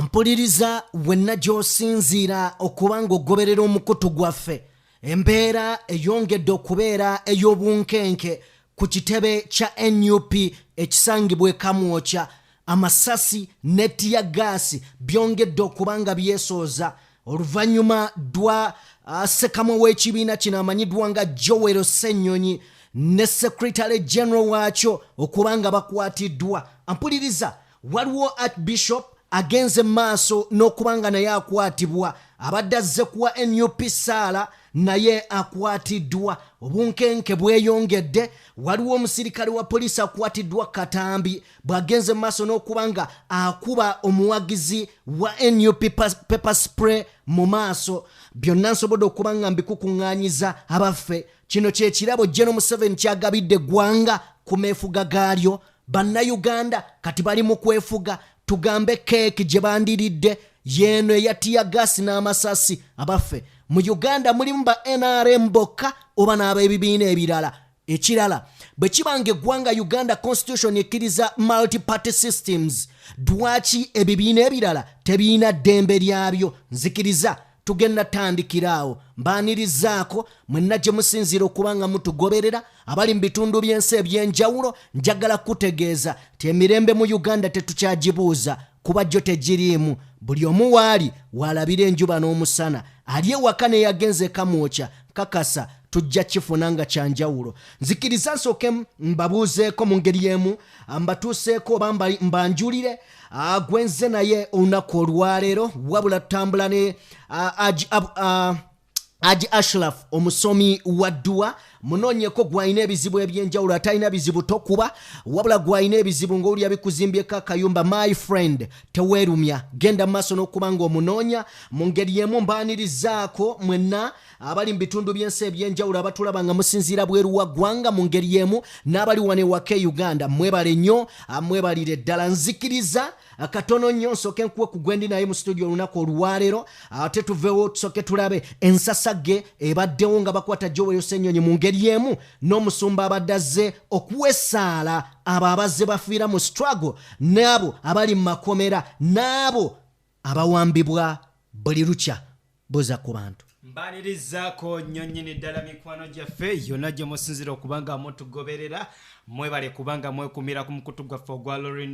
Mpuliriza wenna gy'osinziira okuba ng'ogoberera omukutu gwaffe. Embeera eyongedde okubeera ey'obunkenke ku kitebe kya NUP ekisangibwa e Kamwokya. Amasasi ne tiyagaasi byongedde okuba nga byesooza oluvannyuma lwa ssekamu w'ekibiina kino amanyiddwa nga Joel Ssenyonyi ne Secretary General waakyo okuba nga bakwatiddwa. Mpuliriza waliwo Archbishop agenze maaso n'okuba nga naye akwatibwa. Abadde azze kuwa NUP Saala naye akwatiddwa. Obunkenke bweyongedde. Waliwo omusirikale wa poliisi akwatiddwa Katambi bw'agenze maaso n'okuba nga akuba omuwagizi wa NUP pepper spray mu maaso. Byonna nsobodde okuba nga mbikukuŋŋaanyiza abaffe. Kino kye kirabo Gen.M7 kyagabidde eggwanga ku meefuga gaalyo. Bannayuganda kati bali mu kwefuga. Tugambe keeki gye bandiridde yeeno eya tiyagaasi n'amasasi. Abaffe mu Uganda mulimu ba NRM bokka oba n'ab'ebibiina ebirala. Ekirala bwe kibanga eggwanga Uganda Constitution ekkiriza multi-party systems, dwaki ebibiina ebirala tebiina ddembe lyabyo? Nzikiriza tugenda tandikiraawo. Mbaanirizaako mwenna gye musinziira okuba nga mutugoberera abali mu bitundu by'ensi eby'enjawulo. Njagala kutegeeza ti emirembe mu Uganda tetukyagibuuza kuba gyo tegiriimu. Buli omu waali waalabira enjuba n'omusana. Ali ewaka ne yagenze e Kamwokya kakasa tujja kifuna nga kyanjawulo. Nzikiriza nsooke mbabuuzeeko mu ngeri emu, mbatuuseeko oba mbanjulire gwenze naye olunaku olwaleero, wabula tutambula ne Haji Ashraf omusomi wa dduwa. Munoonyeko gwalina ebizibu ebyenjawulo, atalina bizibu tokuba, wabula gwalina ebizibu ng'olya bikuzimbyeko akayumba. My friend, teweerumya, genda maaso n'okuba ng'omunoonya. Mu ngeri emu mbaanirizaako mwenna abali mu bitundu by'ensi ebyenjawulo abatulaba nga musinziira bweru wa ggwanga mu ngeri emu, n'abali wano ewaka e Uganda mwebale nnyo, mwebalire ddala. Nzikiriza katono nnyo nsooke nkuwe ku gwendi naye mu studio olunaku olwaleero, ate tuveewo tusooke tulabe ensasage ebaddewo nga bakwata Joel Ssenyonyi mu ngeri emu, n'omusumba abadde azze okuwesaala abo abazze bafiira mu struggle, n'abo abali mu makomera, n'abo abawambibwa buli lukya. Buuza ku bantu. Mbalirizaako nnyo nnyini ddala mikwano gyaffe yonna gye musinzira okuba nga mutugoberera. Mwebale kubanga mwekumira ku mukutu gwaffe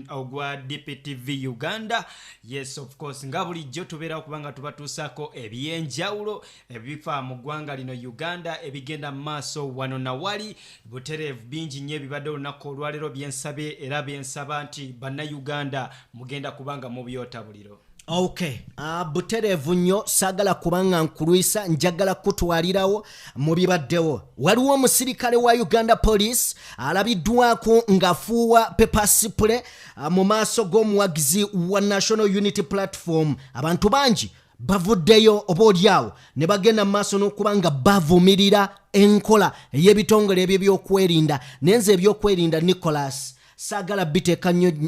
ogwa DPTV Uganda. Yes, of course, nga bulijjo tubeera okubanga tubatuusaako ebyenjawulo ebifa mu ggwanga lino Uganda ebigenda mu maaso wano na wali. Butereevu bingi nnyo ebibadde olunaku olwaleero byensabye era byensaba nti bannayuganda mugenda kubanga mubyota buliro. Okay, butereevu nnyo, saagala kubanga nkulwisa, njagala kutwalirawo mu bibaddewo. Waliwo omusirikale wa Uganda Police alabiddwako ng'afuuwa pepper spray mu maaso g'omuwagizi wa National Unity Platform. Abantu bangi bavuddeyo oboolyawo ne bagenda mu maaso n'okuba nga bavumirira enkola ey'ebitongole ebyo by'okwerinda. Nenze ebyokwerinda Nicholas saagala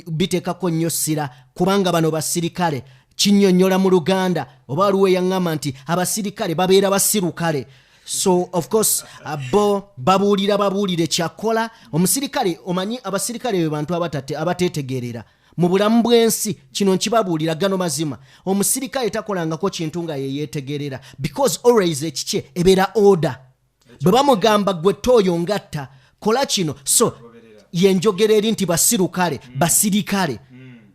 biteekako nnyo ssira kubanga bano basirikale. Kinnyonnyola mu Luganda oba waliwo eyaŋŋamba nti abasirikale babeera basirukale. So of course bo babuulire kyakola. Omusirikale omanyi abasirikale be bantu abateetegerera mu bulamu bw'ensi. Kino nkibabuulira gano mazima. Omusirikale takolangako kintu nga yeyeetegerera because always ekikye ebeera order. Bwe bamugamba gwe tooyo ngatta kola kino, so yenjogera eri nti basirukale basirikale.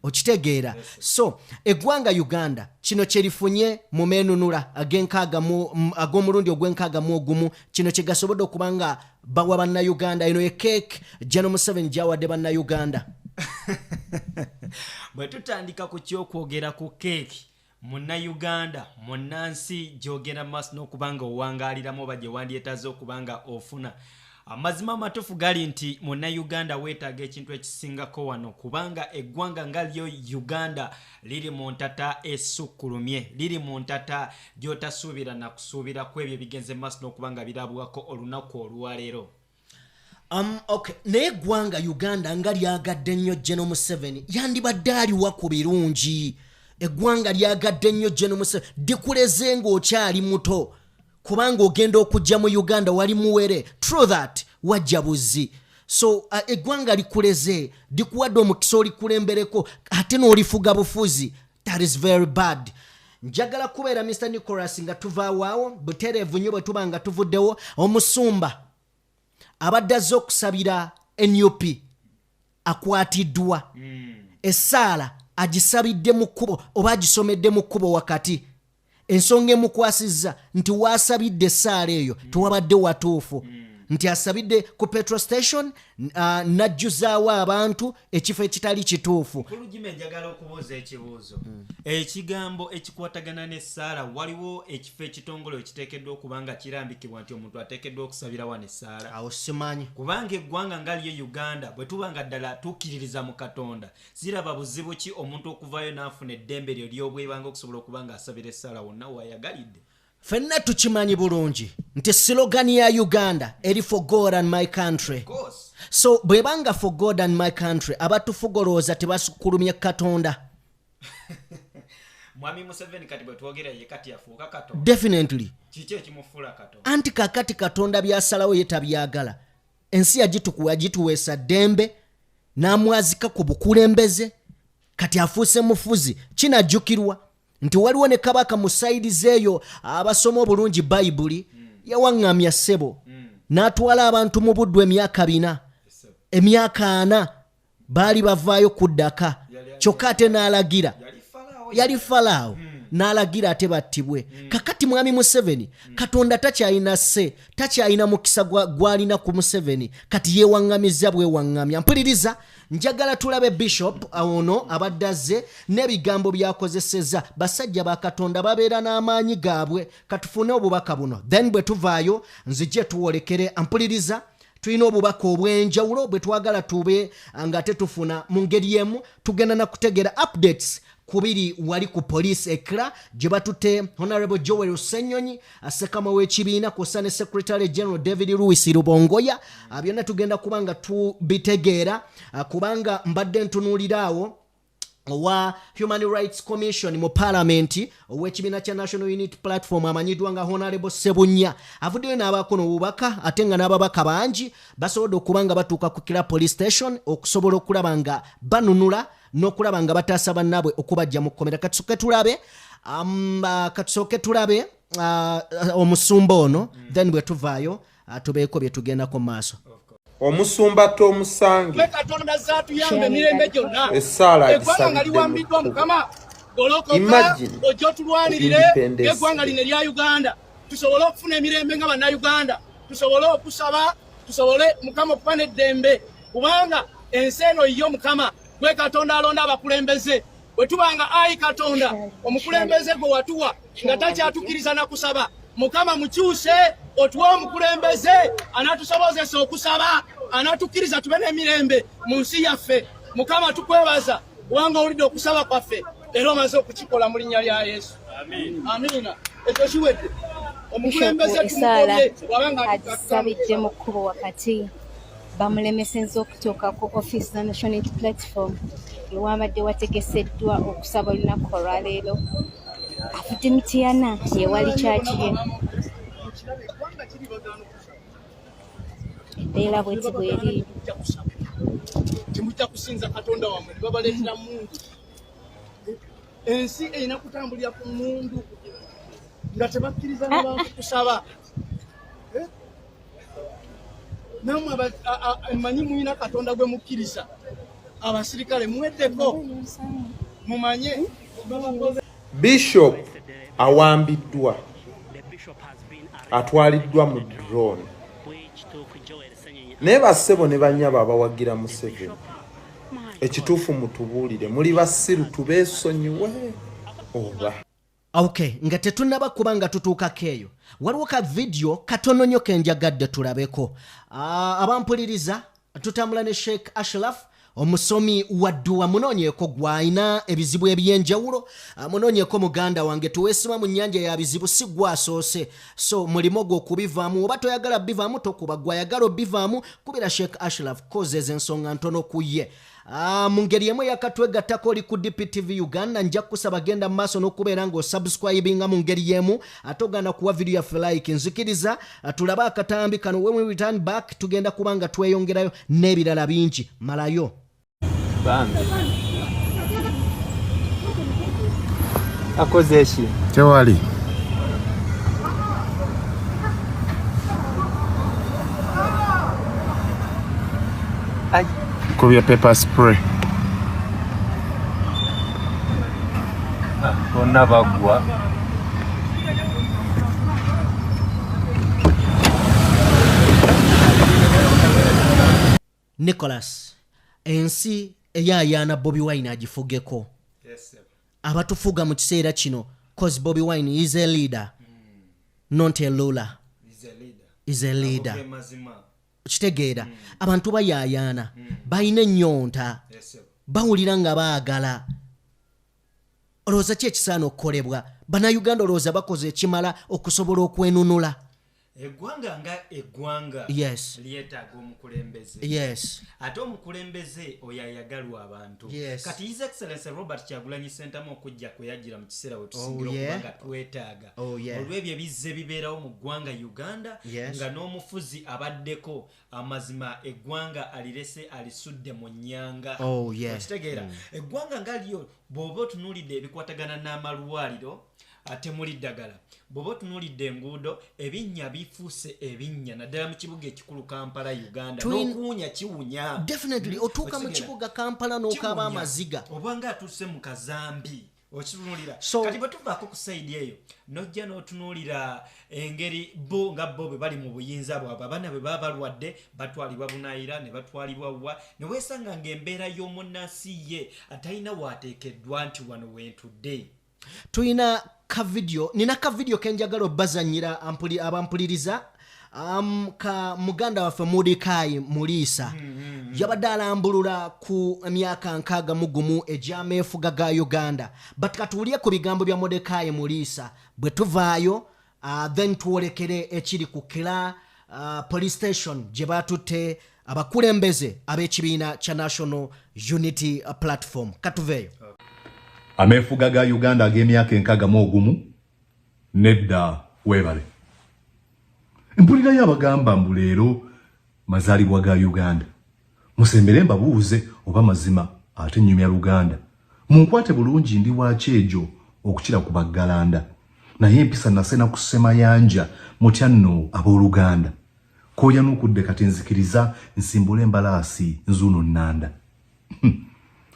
Okitegeera. So eggwanga Uganda kino kyerifunye mu meenunula ag'omulundi ogw'enkaaga mu ogumu. Kino kye gasobodde okuba nga bawa bannayuganda. Eno ye keeki Gen.M7 gyawadde bannayuganda. Bwe tutandika ku kyokwogera ku keeki munnayuganda munnansi gy'ogenda mu maaso n'okuba nga owangaaliramu oba gye wandyetaaze okuba nga ofuna. Amazima amatuufu gali nti munnayuganda weetaaga ekintu ekisingako wano kubanga eggwanga nga lyo Uganda liri mu ntata esukkulumye, liri mu ntata gy'otasuubira na kusuubira ku ebyo bigenze maaso n'okuba nga birabwako olunaku olwaleero. Okay, naye eggwanga Uganda nga lyagadde nnyo Gen.M7 yandibadde aliwa ku birungi. Eggwanga lyagadde nnyo Gen.M7 dikuleze ng'okyali muto. Kubanga ogenda okujja mu Uganda wali muwere. True that, wajja buzzi. So eggwanga likuleze, likuwadde omukisa olikulembereko, ate n'olifuga bufuzi. That is very bad. Njagala kubeera Mr. Nicholas nga tuvaawo butereevu nnyo bwe tuba nga tuvuddewo omusumba abadde azze okusabira NUP akwatiddwa essaala agisabidde mu kkubo oba agisomedde mu kkubo wakati ensonga emukwasizza nti waasabidde essaala eyo tewabadde watuufu nti asabidde ku petrol station najjuzaawo abantu ekifo ekitali kituufu. Kulugime njagala okubuuza ekibuuzo. Ekigambo ekikwatagana n'essaala waliwo ekifo ekitongole ekiteekeddwa okuba nga kirambikibwa nti omuntu ateekeddwa okusabira wano essaala. Awo simanyi. Kubanga eggwanga nga lyo Uganda bwe tuba nga ddala tukkiririza mu Katonda ziraba buzibu ki omuntu okuvaayo n'afuna eddembe lyo ly'obwebanga okusobola okuba nga asabira essaala wonna wayagalidde. Fenna tukimanyi bulungi nti slogani ya Uganda eri for God and my country. So bwebanga for God and my country abatufugolooza tebasukulumye Katonda. Mwami Museveni kati bwe twogera ye kati afuuka Katonda. Definitely. Kiki ekimufuula Katonda? Anti kakati Katonda byasalawo ye tabyagala. Ensi yagitukuwa gituweesa ddembe n'amwazika ku bukulembeze kati afuuse mufuzi kinajjukirwa nti waliwo ne kabaka mu sayidizi eyo abasoma obulungi bayibuli yawaŋŋamya ssebo n'atwala abantu mu buddu emyaka 4 emyaka 4 baali bavaayo kuddaka kyokka ate n'alagira yali falaawo n'alagira ate battibwe. Kakati mwami Museveni Katonda takyalina sse takyalina mukisa gwalina ku Museveni kati yeewaŋŋamizza bwewaŋŋamya. Mpuliriza njagala tulabe Bishop ono abadde azze n'ebigambo byakozesezza basajja ba Katonda babeera n'amaanyi gaabwe katufune obubaka buno then bwe tuvaayo nzijje tuwolekere. Mpuliriza tulina obubaka obw'enjawulo bwe twagala tube nga tetufuna mu ngeri emu tugenda na kutegera updates kubiri wali ku police ekra gye batutte Honorable Joel Senyonyi asekama w'ekibiina kw'ossa ne Secretary General David Louis Rubongoya byonna tugenda kubanga tubitegeera kubanga mbadde ntunuuliraawo wa Human Rights Commission mu Parliament ow'ekibiina kya National Unity Platform amanyiddwa nga Honorable Sebunya avuddeyo n'abaako n'obubaka ate nga n'ababaka bangi basobodde okuba nga batuuka ku Kira Police Station okusobola okulaba nga banunula n'okulaba nga bataasa bannaabwe okubajja mu kkomera. Katusooke tulabe omusumba ono then bwe tuvaayo tubeeko bye tugendako mu maaso. Omusumba tomusange Katonda zatuyambe mirembe gyonna essaala eggwanga liwambiddwa Mukama golokoka ojjo tulwanirire eggwanga lino erya Uganda tusobole okufuna emirembe nga bannayuganda tusobole okusaba tusobole Mukama okuba n'eddembe kubanga ensi eno yo Mukama gwe Katonda alonda abakulembeze bwe tubanga ayi Katonda omukulembeze gwe watuwa nga takyatukiriza na kusaba Mukama mukyuse otuwa omukulembeze anatusobozesa okusaba anatukiriza tube n'emirembe mu nsi yaffe. Mukama tukwebaza kubanga owulidde okusaba kwaffe era omaze okukikola mu linnya lya Yesu. Amiina. Ekyo kiwedde omukulembeze tumukobye wabanga agisabidde mu kkubo wakati bamulemesezza okutuuka ku Office za National Unity Platform ewabadde wategeseddwa okusaba olunaku olwaleero afite Mityana yewali kyaki ye embeera bweti bweri timujja kusinza Katonda wammwe babaleetera mundu ensi erina kutambulira ku mundu nga tebakkiriza n'abantu kusaba namwe mmanyi muyina Katonda gwe mukkiriza abasirikale muweddeko mumanye Bishop awambiddwa atwaliddwa mu drone naye bassebo ne bannyaba abawagira Museveni ekituufu mutubuulire muli basiru tubeesonyiwe oba Okay, nga tetunnaba kuba nga tutuukako eyo waliwo ka video katono nnyo ke njagadde tulabeko. Abampuliriza tutambula ne Sheikh Ashraf omusomi wadduwa munoonyeeko gw'alina ebizibu eby'enjawulo munoonyeeko muganda wange tuweesima mu nnyanja ya bizibu si gwasoose so mulimo gw'okubivaamu oba toyagala bivaamu tokuba gw'ayagala obivaamu kubira Sheikh Ashraf kozeza ensonga ntono ku ye. Mu ngeri emu yakatwegattako oli ku DPTV Uganda nja kusaba genda mu maaso n'okubeera ng'osubscribinga mu ngeri emu ate ogenda kuwa video yaffe like nzikiriza tulabe akatambi kano when we return back tugenda kuba nga tweyongerayo n'ebirala bingi malayo. akoze ki tewali kubye pepper spray bonna bagwa Nicholas ensi eyayaana Bobi Wine agifugeko abatufuga mu kiseera kino cause Bobi Wine is a leader not a ruler is a leader kitegeera abantu bayayaana balina ennyonta bawulira nga baagala olowooza ki ekisaana okukolebwa bannayuganda olowooza bakoze ekimala okusobola okwenunula eggwanga nga eggwanga yes lyetaaga omukulembeze yes ate omukulembeze oyo ayagalwa abantu yes. kati his excellence Robert Kyagulanyi Ssentamu okujja kweyagira mu kiseera we tusingira okubanga twetaaga olw'ebyo ebizze bibeerawo mu ggwanga Uganda nga n'omufuzi abaddeko amazima eggwanga alirese alisudde mu nnyanga okitegeera eggwanga nga lyo bw'oba otunuulidde ebikwatagana n'amalwaliro ate muli ddagala bw'oba otunuulidde enguudo ebinnya bifuuse ebinnya naddala mu kibuga ekikulu Kampala Uganda n'okuwunya kiwunya definitely otuuka mu kibuga Kampala n'okaaba amaziga oba nga atuuse mu kazambi okitunuulira kati bwe tuvaako ku sayidi eyo nojja n'otunuulira engeri bo nga bo bwe bali mu buyinza bwabwe abaana bwe baba balwadde batwalibwa bunaayira ne batwalibwa wa ne weesanga ng'embeera y'omunnansi ye atalina waateekeddwa nti wano wentudde tuyina nina ka video kenjagala obbazanyira abampuliriza ka muganda waffe Mordecai Muliisa yabadde alambulula ku emyaka 61 egy'ameefuga ga Uganda but katuulye ku bigambo bya Mordecai Muliisa bwe tuvaayo then tuwolekere ekiri ku Kira police station gye batutte abakulembeze ab'ekibiina kya National Unity Platform katuveeyo ameefuga ga Uganda ag'emyaka 61 nedda weebale mpulira y'abagamba mbu leero mazaalibwa ga Uganda musembere mbabuuze oba mazima ate nnyumya Luganda munkwate bulungi ndi waaki egyo okukira ku baggalanda naye empisa nasena ku Semayanja mutya nno ab'Oluganda kooya n'okudde kati nzikiriza nsimbule embalaasi nzuuno nnanda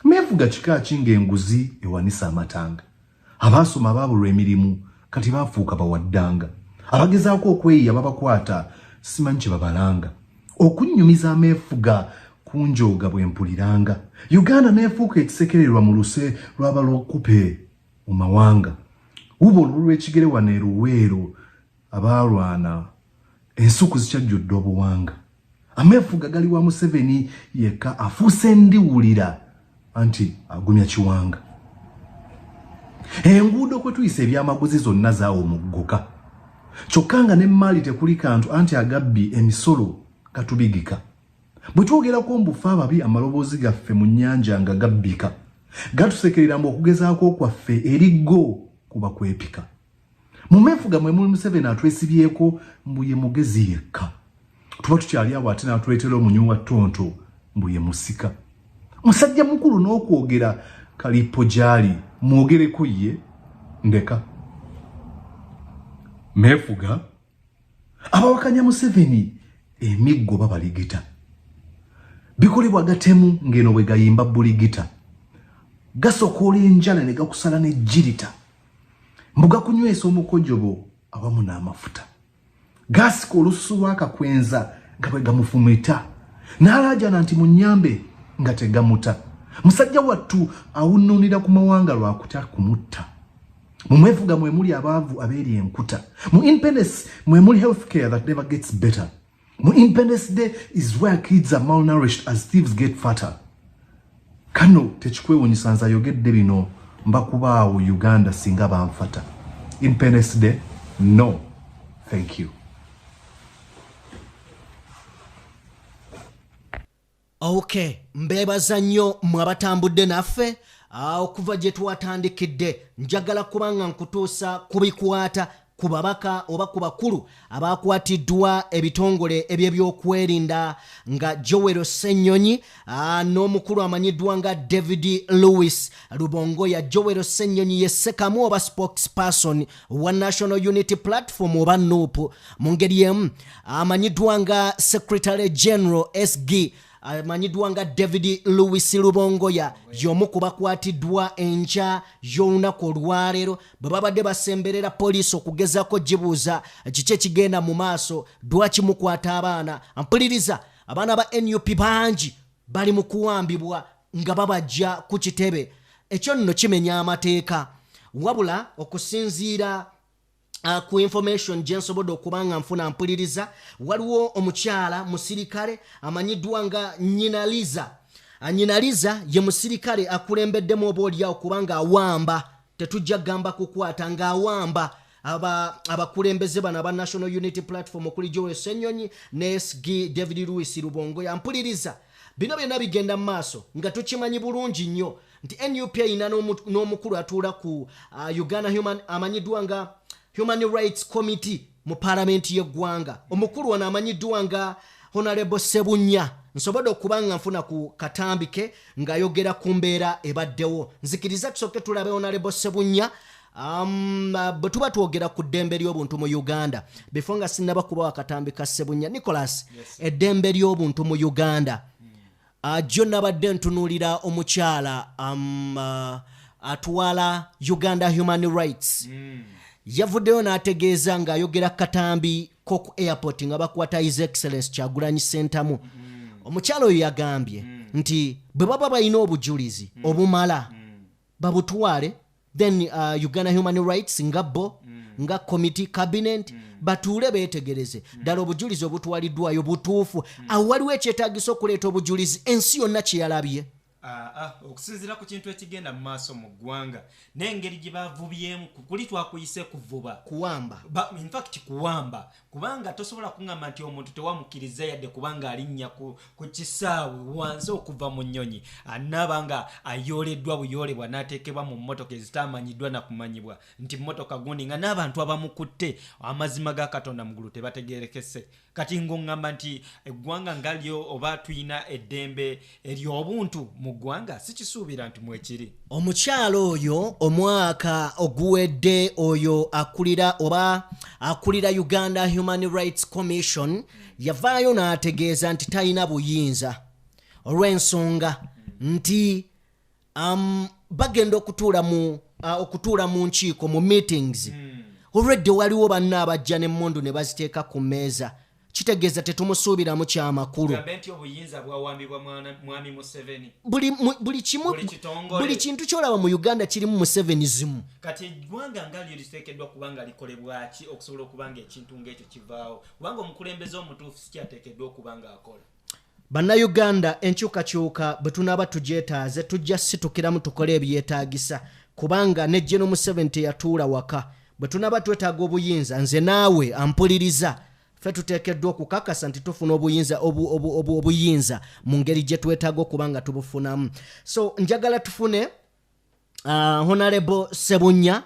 meefuga kika kinga enguzi ewanisa amatanga abaasoma baabulwa emirimu kati baafuuka bawaddanga abagezaako okweyiya babakwata simanyi kye babalanga okunnyumiza ameefuga kunjooga bwe mpuliranga Uganda neefuuka ekisekererwa mu luse lw'abalokupe mu mawanga wuba olulu lw'ekigere wano eruweero abaalwana ensuku zikyajjudde obuwanga ameefuga gali wa Museveni yekka afuuse ndiwulira anti agumya kiwanga enguudo kwe tuyisa ebyamaguzi zonna zaawo mugguka kyokka nga n'emmaali tekuli kantu anti agabbi emisolo gatubigika bwe twogerako mbufa ababi amaloboozi gaffe mu nnyanja nga gabbika gatusekerera mbu okugezaako kwaffe eriggo kuba kwepika mu meefuga mwe muli Museveni atwesibyeko mbu ye mugezi yekka tuba tukyali awo ate n'atuleetera omunyu wa ttonto mbu ye musika musajja mukulu n'okwogera kalipo gyali mwogereko ye ndeka meefuga abawakanya Museveni emiggo babaligita bikolebwa gatemu ngeno bwe gayimba buligita gasokoola enjala ne gakusala n'ejjirita mbuga kunywesa omukojobo awamu n'amafuta gasika olususu lw'akakwenza nga bwe gamufumita n'alaajana nti munyambe nga tegamuta musajja wattu awunnunira ku mawanga lwakutya kumutta mu mwefuga mwe muli abaavu abeeri enkuta mu independence mwe muli healthcare that never gets better mu Independence Day is where kids are malnourished as thieves get fatter kano tekikwewunyisa nze ayogedde bino mbakubaawo Uganda singa banfata Independence Day no thank you. Okay, mbeebaza nnyo mmwe abatambudde naffe okuva gye twatandikidde njagala kubanga nkutuusa kubikwata ku babaka oba ku bakulu abakwatiddwa ebitongole ebyebyokwerinda nga Joel Ssenyonyi n'omukulu amanyiddwa nga David Lewis Lubongoya. Joel Ssenyonyi ye ssekamu oba spokesperson wa National Unity Platform oba NUP, mu ngeri emu amanyiddwa nga Secretary General SG amanyiddwa nga David Lewis Lubongoya y'omu ku bakwatiddwa enkya y'olunaku olwaleero bwe babadde basemberera poliisi okugezaako gibuuza kiki ekigenda mu maaso, lwaki mukwata abaana. Mpuliriza, abaana ba NUP bangi bali mu kuwambibwa nga babajja ku kitebe. Ekyo nno kimenya amateeka, wabula okusinziira ku information gyensobodde okubanga nfuna mpuliriza, waliwo omukyala musirikale amanyiddwa nga Nyinaliza ye musirikale akulembeddemu obaolyawo kubanga awamba, tetujja gamba kukwata, nga awamba abakulembeze bano aba National Unity Platform okuli Joel Ssenyonyi ne SG David Lewis Lubongoya. Mpuliriza, bino byonna bigenda mu maaso nga tukimanyi bulungi nnyo nti NUP ina n'omukulu atuula ku Uganda amanyiddwa nga Human Rights Committee mu Parliament y'eggwanga. Omukulu ono amanyiddwa nga Honorable Sebunya. Nsobodde okubanga nfuna ku katambike ng'ayogera ku mbeera ebaddewo. Nzikiriza tusooke tulabe Honorable Sebunya bwe tuba twogera ku ddembe ly'obuntu mu Uganda. Before nga sinnaba kubawa akatambika Sebunya, Nicholas, eddembe ly'obuntu mu Uganda. Jjo nabadde ntunuulira omukyala atwala Uganda Human Rights. Yavuddeyo n'ategeeza ng'ayogera katambi ko airport nga bakwata His Excellency Kyagulanyi Ssentamu. Omukyala oyo yagambye nti bwe baba balina obujulizi obumala babutwale, then Uganda Human Rights nga bo nga committee cabinet batuule beetegereze ddala obujulizi obutwaliddwayo butuufu. Awo waliwo ekyetaagisa okuleeta obujulizi, ensi yonna kye yalabye. Okusinziira ku kintu ekigenda mu maaso mu ggwanga n'engeri gye bavubyemu kuli twakuyise kuvuba kuwamba, in fact kuwamba, kubanga tosobola kuŋŋamba nti omuntu tewamukkiriza yadde kubanga alinnya ku kisaawe wansi okuva mu nnyonyi anaaba nga ayooleddwa buyoolebwa n'ateekebwa mu mmotoka ezitamanyiddwa na kumanyibwa nti mmotoka gundi nga n'abantu abamukutte amazima ga Katonda mugulu tebategeerekese. Kati ng'oŋŋamba nti eggwanga ngalyo oba tuyina eddembe ery'obuntu mu ggwanga, sikisuubira nti mwekiri. Omukyala oyo omwaka oguwedde oyo akulira Uganda Human Rights Commission yavaayo n'ategeeza nti talina buyinza olw'ensonga nti bagenda okutuula mu nkiiko mu meetings. Olwedde waliwo banna abajja n'emmundu ne baziteeka ku mmeeza. Kitegeeza tetumusuubiramu kyamakulu. Buli kintu kyolaba mu Uganda kirimu Museveni zimu. Kati eggwanga ngalyo liteekeddwa kubanga likolebwa ki okusobola okubanga ekintu ng'ekyo kivaawo, kubanga omukulembeze omutuufu sikyateekeddwa okubanga akola. Bannayuganda, enkyukakyuka bwe tunaaba tugyetaaze tujja situkiramu tukole ebyetaagisa, kubanga ne Gen.M7 teyatuula waka. Bwe tunaaba twetaaga obuyinza, nze naawe ampuliriza, ffe tuteekeddwa okukakasa nti tufuna obuyinza mu ngeri gye twetaaga okuba nga tubufunamu. So njagala tufune Honorable Sebunya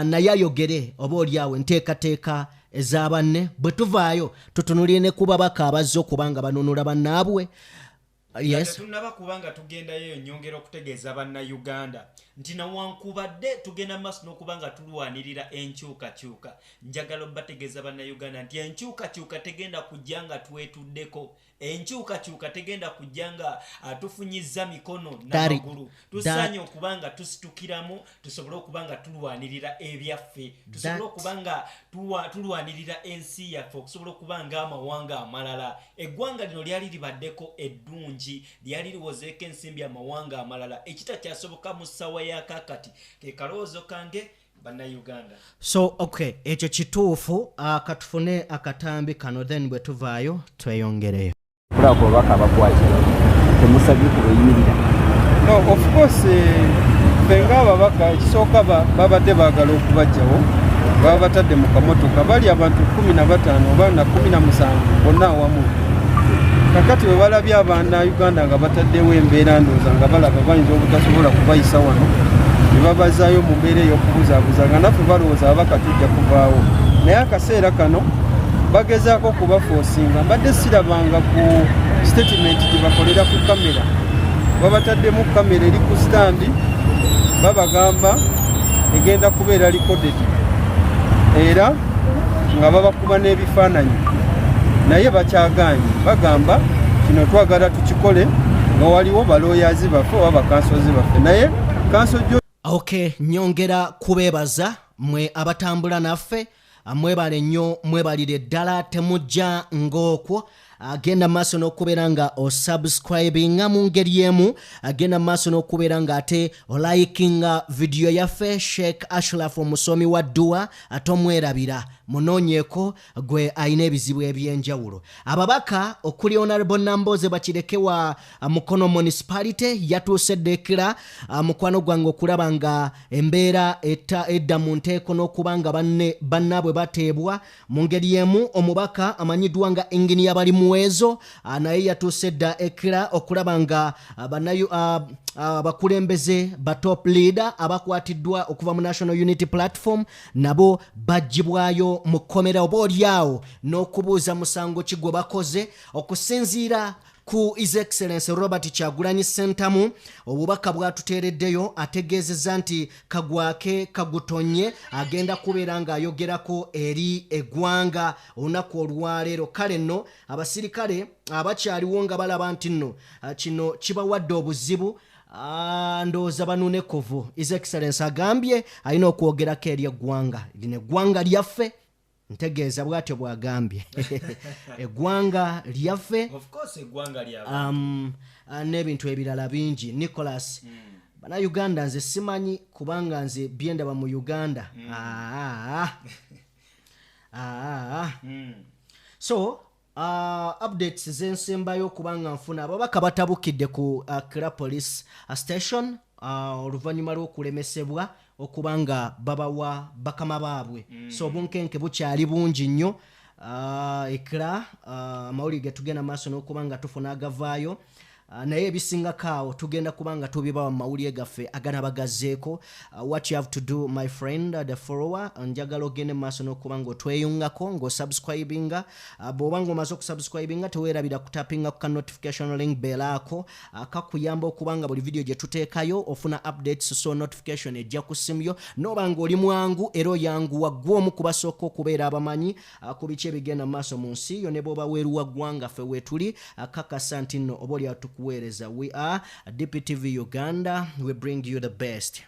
naye ayogere oba oliawo enteekateeka ez'abanne bwe tuvaayo tutunulire ne ku babaka abazze okubanga banunula bannaabwe. Yes. Tunaba kubanga tugendayo nyongera okutegeeza bannayuganda nti nawankubadde tugenda maaso n'okubanga tulwanirira enkyukakyuka, njagala bategeeza bannayuganda nti enkyukakyuka tegenda kujja nga twetuddeko, enkyukakyuka tegenda kujja nga tufunyizza mikono n'amagulu. Tusaanye okubanga tusitukiramu, tusobole okubanga tulwanirira ebyaffe, tusobole okubanga tulwanirira ensi yaffe, okusobola okubanga amawanga amalala. Eggwanga lino lyali libaddeko eddungi, lyali liwozeeko ensimbi amawanga amalala, ekitakyasoboka mu ssaawa ya kakati. Ke kalowoozo kange bannayuganda. So okay, ekyo kituufu. Katufune akatambi kano, then bwe tuvaayo tweyongereyo. Kulako baka abakwatira temusabye kubeyimirira. No, of course benga babaka ekisooka babadde baagala okubajjawo, baba batadde mu kamotoka, bali abantu 15 oba na 17 bonna awamu. Kakati bwe balabye abaana Uganda nga bataddewo embeera ndooza nga balaba bayinza obutasobola kubayisa wano, ne babazaayo mu mbeera ey'okubuzaabuza nga naffe balowooza ababaka tujja kuvaawo naye akaseera kano bagezaako kubafoosinga mbadde sirabanga ku statement gye bakolera ku kamera babataddemu kamera eri ku standi babagamba egenda kubeera recorded era nga babakuba n'ebifaananyi naye bakyagaanye bagamba kino twagala tukikole nga waliwo balooyazi baffe oba bakansozi baffe naye kanso gyo okay nyongera kubeebaza mwe abatambula naffe mwebale nnyo mwebalire ddala temujja ng'okwo agenda maaso n'okubeera nga osubscribinga mu ngeri emu agenda maaso n'okubeera nga ate olikinga vidiyo yaffe Sheikh Ashraf omusomi wa dduwa ate omwerabira munoonyeeko gwe ayina ebizibu ebyenjawulo ababaka okuli honorable Namboze bakirekewa mukono municipality yatuuse Dekira mukwano gwange okulaba nga embeera edda mu nteeko n'okuba nga bannaabwe bateebwa mu ngeri emu omubaka amanyiddwa nga engineer bali muwezo naye yatuuse dda Ekira okulaba nga abakulembeze ba top leader abakwatiddwa okuva mu National Unity Platform nabo bagibwayo mu kkomera oba olyawo n'okubuuza musango ki gwe bakoze okusinziira ku His Excellency Robert Kyagulanyi Ssentamu obubaka bwatuteereddeyo ategeezezza nti kagwake kagutonye agenda kubeera ng'ayogerako eri eggwanga olunaku olwaleero kale nno abasirikale abakyaliwo nga balaba nti nno kino kibawadde obuzibu ndowooza banuune kovu His Excellency agambye alina okwogerako eri eggwanga lino eggwanga lyaffe ntegeeza bwatyo bwagambye eggwanga lyaffe n'ebintu ebirala bingi Nicholas bannayuganda nze simanyi kubanga nze byendaba mu Uganda so updates zensembayo okubanga nfuna ababaka batabukidde ku Kira Police Station oluvannyuma lw'okulemesebwa okubanga babawa bakama baabwe so obunkenke bukyali bungi nnyo Ekira amawulire ge tugenda maaso n'okubanga tufuna agavaayo naye ebisingako awo tugenda kubanga tubibawa mu mawulire gaffe aganabagazzeeko what you have to do my friend the follower njagala ogende maaso n'okubanga otweyungako ng'osubscribinga bw'oba ng'omaze okusubscribinga teweerabira kutapinga ku ka notification link bell ako kakuyamba okubanga buli video gye tuteekayo ofuna updates so notification ejja ku ssimu yo n'oba ng'oli mwangu era oyanguwa gw'omu ku basooka okubeera abamanyi ku biki ebigenda mu maaso mu nsi yo ne bw'oba weeruwa ggwanga ffe weetuli kakasa nti nno oba oli atukuweereza we are DPTV Uganda we bring you the best.